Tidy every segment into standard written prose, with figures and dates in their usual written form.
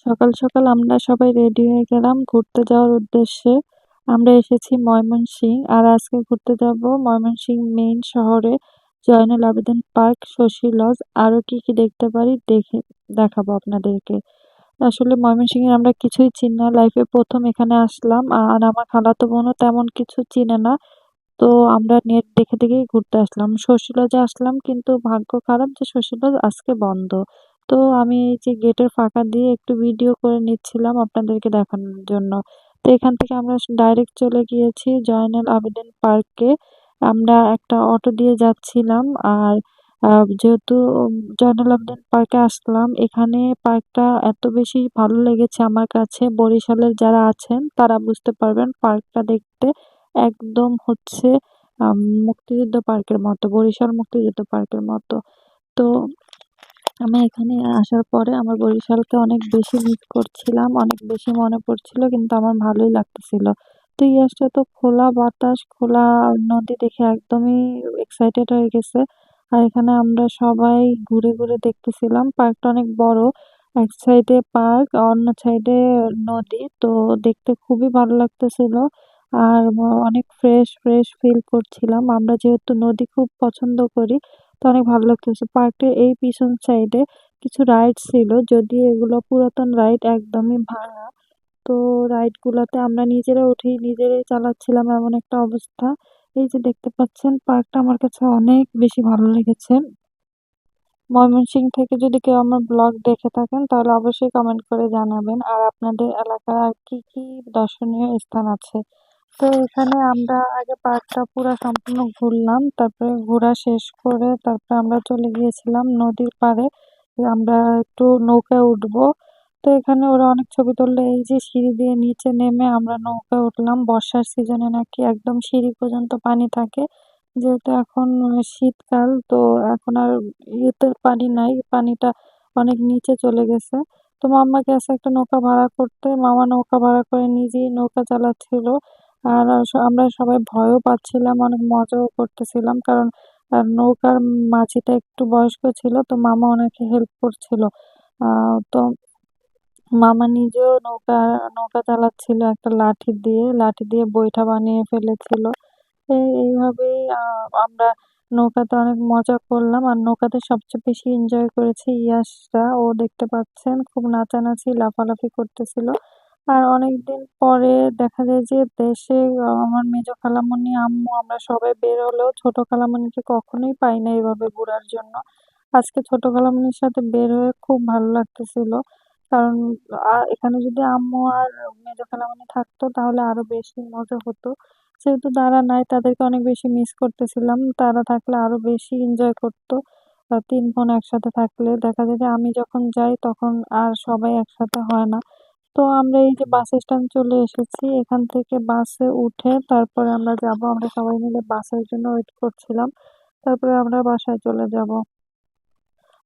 সকাল সকাল আমরা সবাই রেডি হয়ে গেলাম ঘুরতে যাওয়ার উদ্দেশ্যে। আমরা এসেছি ময়মনসিংহ আর আজকে ঘুরতে যাব ময়মনসিংহ মেইন শহরে জয়নুল আবেদীন পার্ক, শশী লজ আরো কি কি দেখতে পারি দেখাবো আপনাদেরকে। আসলে ময়মনসিংহের আমরা কিছুই চিনি না, লাইফে প্রথম এখানে আসলাম আর আমার খালাতো বোনও তেমন কিছু চিনে না। তো আমরা নেট দেখে দেখেই ঘুরতে আসলাম। শশী লজে আসলাম কিন্তু ভাগ্য খারাপ যে শশী লজ আজকে বন্ধ। তো আমি এই যে গেটের ফাঁকা দিয়ে একটু ভিডিও করে নিচ্ছিলাম আপনাদেরকে দেখানোর জন্য। তো এখান থেকে আমরা ডাইরেক্ট চলে গিয়েছি জয়নুল আবেদীন পার্কে। আমরা একটা অটো দিয়ে যাচ্ছিলাম আর যেহেতু জয়নুল আবেদীন পার্কে আসলাম, এখানে পার্কটা এত বেশি ভালো লেগেছে আমার কাছে, বরিশালের যারা আছেন তারা বুঝতে পারবেন পার্কটা দেখতে একদম হচ্ছে মুক্তিযুদ্ধ পার্কের মতো, বরিশাল মুক্তিযুদ্ধ পার্কের মতো। তো আমি এখানে আসার পরে আমার বরিশালকে অনেক বেশি মিস করছিলাম, অনেক বেশি মনে পড়ছিল কিন্তু আমার ভালোই লাগতেছিল। তো ইয়াসটা তো খোলা বাতাস, খোলা নদী দেখে একদমই এক্সাইটেড হয়ে গেছে। আর এখানে আমরা সবাই ঘুরে ঘুরে দেখতেছিলাম, পার্কটা অনেক বড়, এক সাইডে পার্ক অন্য সাইডে নদী, তো দেখতে খুবই ভালো লাগতেছিল। আর অনেক ফ্রেশ ফ্রেশ ফিল করছিলাম, আমরা যেহেতু নদী খুব পছন্দ করি তো অনেক ভালো লাগতেছে। পার্কের এই পিছন সাইডে কিছু রাইড ছিল, যদিও এগুলো পুরাতন রাইড, একদমই ভাঙা। তো রাইড গুলাতে আমরা নিজেরা উঠেই নিজেরাই চালাচ্ছিলাম, এমন একটা অবস্থা। এই যে দেখতে পাচ্ছেন পার্কটা আমার কাছে অনেক বেশি ভালো লেগেছে। ময়মনসিংহ থেকে যদি কেউ আমার ব্লগ দেখে থাকেন তাহলে অবশ্যই কমেন্ট করে জানাবেন আর আপনাদের এলাকায় আর কি কি দর্শনীয় স্থান আছে। তো এখানে আমরা আগে পার্কটা পুরা সম্পূর্ণ ঘুরলাম, তারপরে ঘোরা শেষ করে তারপরে আমরা চলে গিয়েছিলাম নদীর পাড়ে। আমরা একটু নৌকায় উঠবো। তো এখানে ওরা অনেক ছবি তুললো, এই যে সিঁড়ি দিয়ে নিচে নেমে আমরা নৌকায় উঠলাম। বর্ষার সিজনে নাকি একদম সিঁড়ি পর্যন্ত পানি থাকে, যেহেতু এখন শীতকাল তো এখন আর ইয়েতে পানি নাই, পানিটা অনেক নিচে চলে গেছে। তো মাম্মা গেছে একটা নৌকা ভাড়া করতে, মামা নৌকা ভাড়া করে নিজেই নৌকা চালাচ্ছিল। আর আমরা সবাই ভয়ও পাচ্ছিলাম, অনেক মজাও করতেছিলাম, কারণ নৌকার মাঝিটা একটু বয়স্ক ছিল, তো মামা ওনাকে হেল্প করছিল। তো মামা নিজেও নৌকা নৌকা চালাচ্ছিল একটা লাঠি দিয়ে বৈঠা বানিয়ে ফেলেছিল। এইভাবেই আমরা নৌকাতে অনেক মজা করলাম। আর নৌকাতে সবচেয়ে বেশি এনজয় করেছে ইয়াসরা, ও দেখতে পাচ্ছেন খুব নাচানাচি লাফালাফি করতেছিল। আর অনেকদিন পরে দেখা যায় যে দেশে আমার মেজো খালামণি, আম্মু, আমরা সবাই বের হলেও ছোট খালামণিকে কখনোই পাই না এভাবে ঘোরার জন্য। আজকে ছোট খালামণির সাথে বের হয়ে খুব ভালো লাগতেছিল, কারণ এখানে যদি আম্মু আর মেজো খালামণি থাকতো তাহলে আরো বেশি মজা হতো। যেহেতু তারা নাই, তাদেরকে অনেক বেশি মিস করতেছিলাম, তারা থাকলে আরো বেশি এনজয় করতো। তিন বোন একসাথে থাকলে দেখা যায় যে আমি যখন যাই তখন আর সবাই একসাথে হয় না। তো আমরা এই যে বাস স্ট্যান্ড চলে এসেছি, এখান থেকে বাসে উঠে তারপরে আমরা যাব, আমরা সবাই মিলে বাসের জন্য ওয়েট করছিলাম, তারপরে আমরা বাসায় চলে যাব।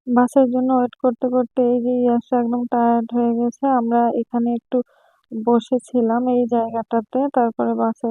বাসের জন্য ওয়েট করতে করতে এই যে ইয়াসটা একদম টায়ার্ড হয়ে গেছে, আমরা এখানে একটু বসেছিলাম এই জায়গাটাতে, তারপরে বাসে